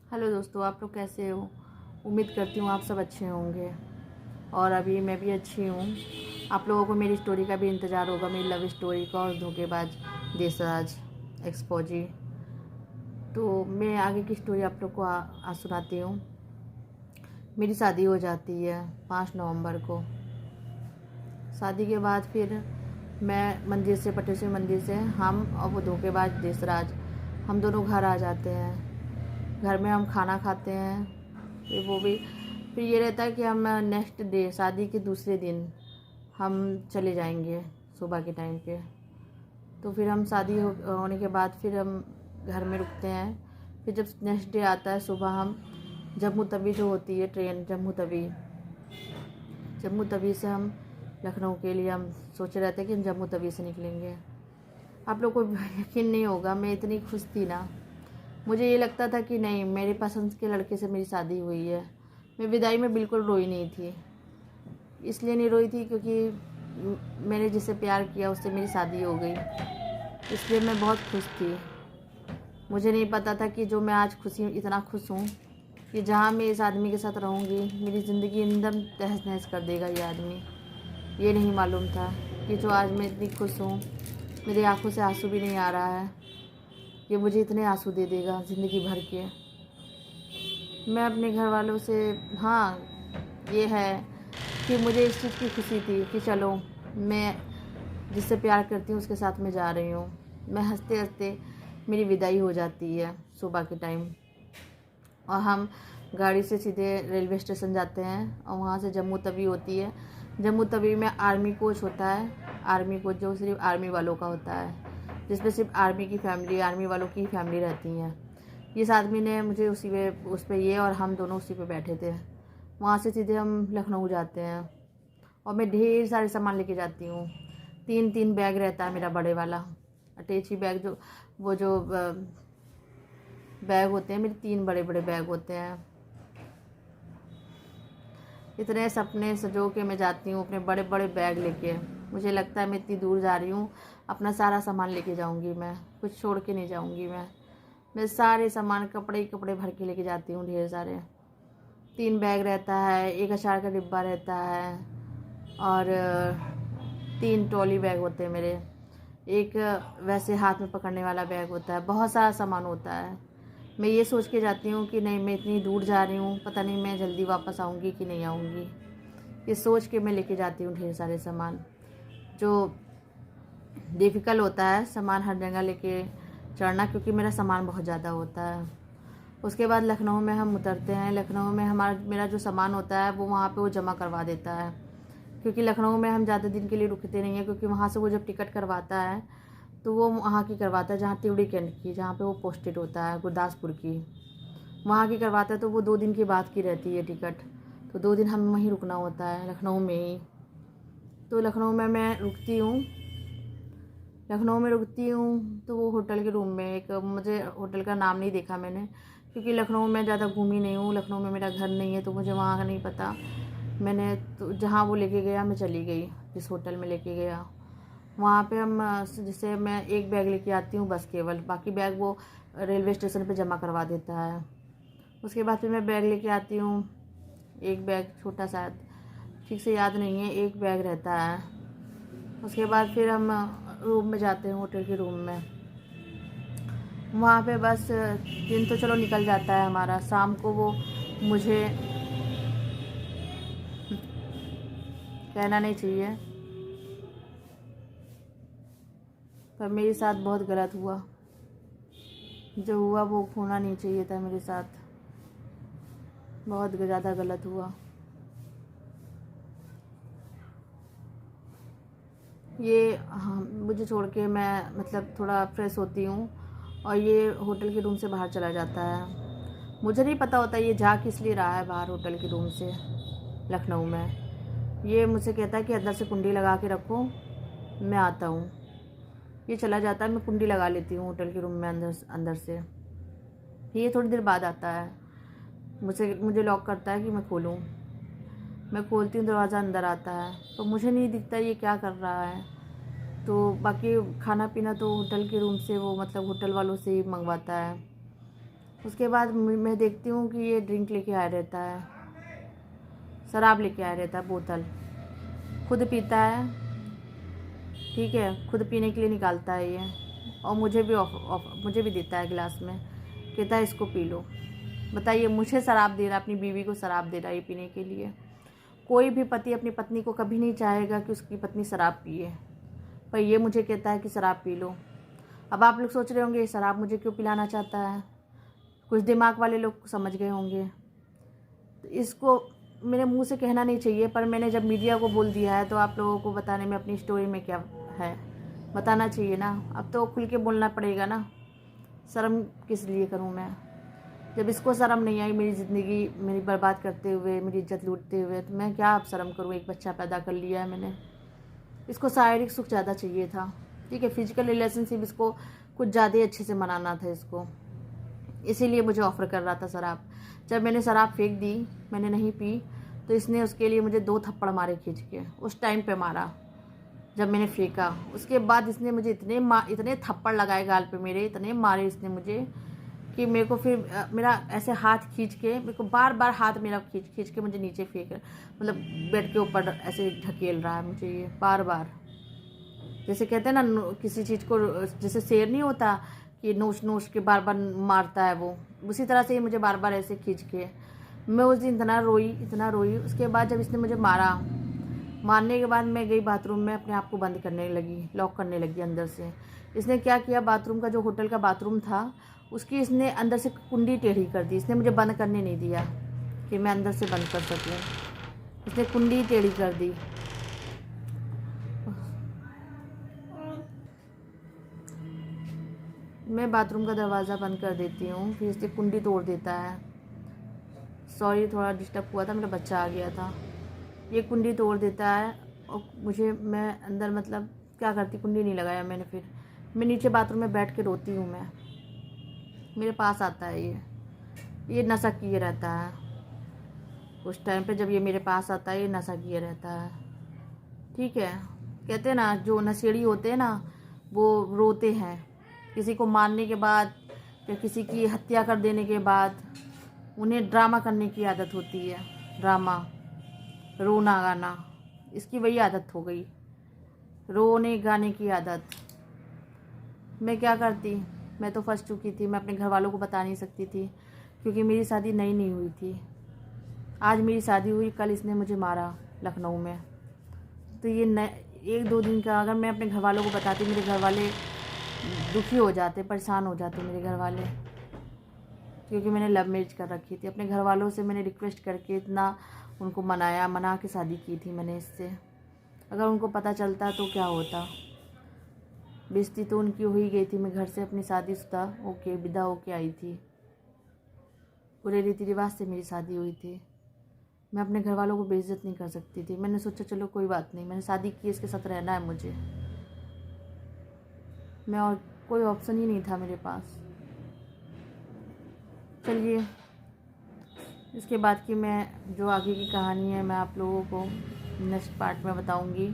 Hello दोस्तों, आप लोग कैसे हो। उम्मीद करती हूँ आप सब अच्छे होंगे और अभी मैं भी अच्छी हूँ। आप लोगों को मेरी स्टोरी का भी इंतज़ार होगा, मेरी लव स्टोरी का और धोखेबाज देसराज एक्सपोजी। तो मैं आगे की स्टोरी आप लोग को आज सुनाती हूँ। मेरी शादी हो जाती है 5 नवंबर को। शादी के बाद फिर मैं मंदिर से, पटेश्वरी मंदिर से हम और वो धोखेबाज देसराज हम दोनों घर आ जाते हैं। घर में हम खाना खाते हैं। फिर ये रहता है कि हम नेक्स्ट डे, शादी के दूसरे दिन हम चले जाएंगे सुबह के टाइम पे। तो फिर हम होने के बाद फिर हम घर में रुकते हैं। फिर जब नेक्स्ट डे आता है सुबह, हम जम्मू तवी जो होती है ट्रेन, जम्मू तवी से हम लखनऊ के लिए हम सोचे रहते हैं कि हम जम्मू तवी से निकलेंगे। आप लोग को यकीन नहीं होगा, मैं इतनी खुश थी ना। मुझे ये लगता था कि नहीं, मेरे पसंद के लड़के से मेरी शादी हुई है। मैं विदाई में बिल्कुल रोई नहीं थी। इसलिए नहीं रोई थी क्योंकि मैंने जिससे प्यार किया उससे मेरी शादी हो गई, इसलिए मैं बहुत खुश थी। मुझे नहीं पता था कि जो मैं आज इतना खुश हूँ कि जहाँ मैं इस आदमी के साथ रहूँगी मेरी ज़िंदगी एकदम तहस नहस कर देगा ये आदमी। ये नहीं मालूम था कि जो आज मैं इतनी खुश हूँ, मेरी आंखों से आंसू भी नहीं आ रहा है, ये मुझे इतने आंसू दे देगा ज़िंदगी भर के। मैं अपने घर वालों से, हाँ ये है कि मुझे इस चीज़ की खुशी थी कि चलो मैं जिससे प्यार करती हूँ उसके साथ में जा रही हूँ। मैं हंसते हंसते मेरी विदाई हो जाती है सुबह के टाइम और हम गाड़ी से सीधे रेलवे स्टेशन जाते हैं और वहाँ से जम्मू तवी होती है। जम्मू तवी में आर्मी कोच होता है, आर्मी कोच जो सिर्फ आर्मी वालों का होता है, जिसमें सिर्फ आर्मी वालों की फैमिली रहती हैं। इस आदमी ने मुझे उस पर ये और हम दोनों उसी पे बैठे थे। वहाँ से सीधे हम लखनऊ जाते हैं और मैं ढेर सारे सामान लेके जाती हूँ। 3 बैग रहता है मेरा, बड़े वाला अटैची बैग, जो बैग होते हैं मेरे, 3 बड़े बैग होते हैं। इतने सपने सजो के मैं जाती हूँ अपने बड़े बड़े बैग लेके। मुझे लगता है मैं इतनी दूर जा रही हूँ, अपना सारा सामान लेके जाऊँगी, मैं कुछ छोड़ के नहीं जाऊँगी। मैं सारे सामान कपड़े भर के लेके जाती हूँ, ढेर सारे। 3 बैग रहता है, एक अचार का डिब्बा रहता है और 3 ट्रॉली बैग होते हैं मेरे। एक वैसे हाथ में पकड़ने वाला बैग होता है। बहुत सारा सामान होता है। मैं ये सोच के जाती हूँ कि नहीं, मैं इतनी दूर जा रही हूँ, पता नहीं मैं जल्दी वापस आऊँगी कि नहीं आऊँगी। ये सोच के मैं लेके जाती हूँ ढेर सारे सामान। जो डिफ़िकल्ट होता है सामान हर जगह लेके चढ़ना, क्योंकि मेरा सामान बहुत ज़्यादा होता है। उसके बाद लखनऊ में हम उतरते हैं। लखनऊ में मेरा जो सामान होता है वो वहाँ पे वो जमा करवा देता है, क्योंकि लखनऊ में हम ज़्यादा दिन के लिए रुकते नहीं हैं। क्योंकि वहाँ से वो जब टिकट करवाता है तो वो वहाँ की करवाता है, जहाँ त्रिवेणी कैंट की, जहाँ पे वो पोस्टेड होता है, गुरदासपुर की, वहाँ की करवाता है। तो वो 2 दिन की बाद की रहती है टिकट, तो 2 दिन हमें वहीं रुकना होता है लखनऊ में ही। तो लखनऊ में मैं रुकती हूँ। तो वो होटल के रूम में, एक मुझे होटल का नाम नहीं देखा मैंने, क्योंकि लखनऊ में ज़्यादा घूमी नहीं हूँ। लखनऊ में मेरा घर नहीं है तो मुझे वहाँ का नहीं पता। मैंने तो जहाँ वो लेके गया मैं चली गई, जिस होटल में लेके गया वहाँ पे हम, जैसे मैं एक बैग लेके आती हूँ बस, केवल बाकी बैग वो रेलवे स्टेशन पे जमा करवा देता है। उसके बाद फिर मैं बैग लेके आती हूँ, एक बैग छोटा सा, ठीक से याद नहीं है, एक बैग रहता है। उसके बाद फिर हम रूम में जाते हैं, होटल के रूम में। वहाँ पे बस दिन तो चलो निकल जाता है हमारा। शाम को वो मुझे कहना नहीं चाहिए, पर मेरे साथ बहुत गलत हुआ। जो हुआ वो होना नहीं चाहिए था मेरे साथ, बहुत ज़्यादा गलत हुआ। ये, हाँ, मुझे छोड़ के मैं मतलब थोड़ा फ्रेश होती हूँ और ये होटल के रूम से बाहर चला जाता है। मुझे नहीं पता होता ये जा किस लिए रहा है बाहर होटल के रूम से लखनऊ में। ये मुझसे कहता है कि अंदर से कुंडी लगा के रखो, मैं आता हूँ। ये चला जाता है, मैं कुंडी लगा लेती हूँ होटल के रूम में अंदर से। ये थोड़ी देर बाद आता है, मुझे लॉक करता है कि मैं खोलूँ। मैं खोलती हूँ, दरवाज़ा, अंदर आता है तो मुझे नहीं दिखता ये क्या कर रहा है। तो बाकी खाना पीना तो होटल के रूम से, वो मतलब होटल वालों से ही मंगवाता है। उसके बाद मैं देखती हूँ कि ये ड्रिंक लेके आया रहता है, शराब लेके आया रहता है, बोतल खुद पीता है, ठीक है, खुद पीने के लिए निकालता है ये, और मुझे भी देता है गिलास में, कहता है इसको पी लो। बताइए, मुझे शराब दे रहा है, अपनी बीवी को शराब दे रहा है ये पीने के लिए। कोई भी पति अपनी पत्नी को कभी नहीं चाहेगा कि उसकी पत्नी शराब पिए, पर ये मुझे कहता है कि शराब पी लो। अब आप लोग सोच रहे होंगे ये शराब मुझे क्यों पिलाना चाहता है, कुछ दिमाग वाले लोग समझ गए होंगे। तो इसको मेरे मुंह से कहना नहीं चाहिए, पर मैंने जब मीडिया को बोल दिया है तो आप लोगों को बताने में अपनी स्टोरी में क्या है, बताना चाहिए ना। अब तो खुल के बोलना पड़ेगा ना, शर्म किस लिए करूं मैं। जब इसको शर्म नहीं आई मेरी ज़िंदगी मेरी बर्बाद करते हुए, मेरी इज्जत लूटते हुए, तो मैं क्या अब शर्म करूं। एक बच्चा पैदा कर लिया है मैंने, इसको शारीरिक सुख ज़्यादा चाहिए था, ठीक है, फिजिकल रिलेशनशिप इसको कुछ ज़्यादा ही अच्छे से मनाना था इसको, इसीलिए मुझे ऑफ़र कर रहा था शराब। जब मैंने शराब फेंक दी, मैंने नहीं पी, तो इसने उसके लिए मुझे 2 थप्पड़ मारे खींच के, उस टाइम पे मारा जब मैंने फेंका। उसके बाद इसने मुझे इतने थप्पड़ लगाए गाल पे मेरे, इतने मारे इसने मुझे कि मेरे को फिर मेरा ऐसे हाथ खींच के, मेरे को बार बार हाथ मेरा खींच के मुझे नीचे फेंक, मतलब बेड के ऊपर ऐसे ढकेल रहा है मुझे ये बार बार। जैसे कहते हैं ना किसी चीज़ को, जैसे शेर नहीं होता कि नोच के बार बार मारता है वो, उसी तरह से ये मुझे बार बार ऐसे खींच के। मैं उस दिन इतना रोई। उसके बाद जब इसने मुझे मारने के बाद मैं गई बाथरूम में, अपने आप को बंद करने लगी, लॉक करने लगी अंदर से। इसने क्या किया, बाथरूम का जो होटल का बाथरूम था उसकी इसने अंदर से कुंडी टेढ़ी कर दी। इसने मुझे बंद करने नहीं दिया कि मैं अंदर से बंद कर सकूँ, इसने कुंडी टेढ़ी कर दी। मैं बाथरूम का दरवाज़ा बंद कर देती हूँ, फिर इससे कुंडी तोड़ देता है। सॉरी, थोड़ा डिस्टर्ब हुआ था, मेरा बच्चा आ गया था। ये कुंडी तोड़ देता है और मैं अंदर मतलब क्या करती, कुंडी नहीं लगाया मैंने। फिर मैं नीचे बाथरूम में बैठ के रोती हूँ। मैं मेरे पास आता है ये नशा किए रहता है। उस टाइम पे जब ये मेरे पास आता है ये नशा किए रहता है, ठीक है। कहते हैं ना जो नशेड़ी होते हैं ना वो रोते हैं किसी को मारने के बाद या किसी की हत्या कर देने के बाद, उन्हें ड्रामा करने की आदत होती है, ड्रामा, रोना गाना, इसकी वही आदत हो गई, रोने गाने की आदत। मैं क्या करती, मैं तो फंस चुकी थी। मैं अपने घर वालों को बता नहीं सकती थी क्योंकि मेरी शादी नई हुई थी। आज मेरी शादी हुई, कल इसने मुझे मारा लखनऊ में। तो ये 1-2 दिन का अगर मैं अपने घर वालों को बताती, मेरे घर वाले दुखी हो जाते, परेशान हो जाते मेरे घर वाले, क्योंकि मैंने लव मैरिज कर रखी थी। अपने घर वालों से मैंने रिक्वेस्ट करके इतना उनको मना के शादी की थी मैंने इससे। अगर उनको पता चलता तो क्या होता। बेइज्जती तो उनकी हो ही गई थी। मैं घर से अपनी शादीशुदा होके विदा होके आई थी, पूरे रीति रिवाज से मेरी शादी हुई थी। मैं अपने घर वालों को बेइज्जत नहीं कर सकती थी। मैंने सोचा चलो कोई बात नहीं, मैंने शादी की, इसके साथ रहना है मुझे, मैं और कोई ऑप्शन ही नहीं था मेरे पास। चलिए, इसके बाद की मैं जो आगे की कहानी है मैं आप लोगों को नेक्स्ट पार्ट में बताऊंगी,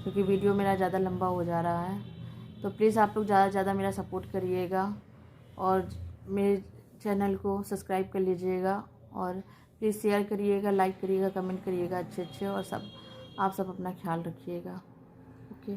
क्योंकि वीडियो मेरा ज़्यादा लंबा हो जा रहा है। तो प्लीज़ आप लोग ज़्यादा से ज़्यादा मेरा सपोर्ट करिएगा और मेरे चैनल को सब्सक्राइब कर लीजिएगा, और प्लीज़ शेयर करिएगा, लाइक करिएगा, कमेंट करिएगा अच्छे और सब। आप सब अपना ख्याल रखिएगा। ओके।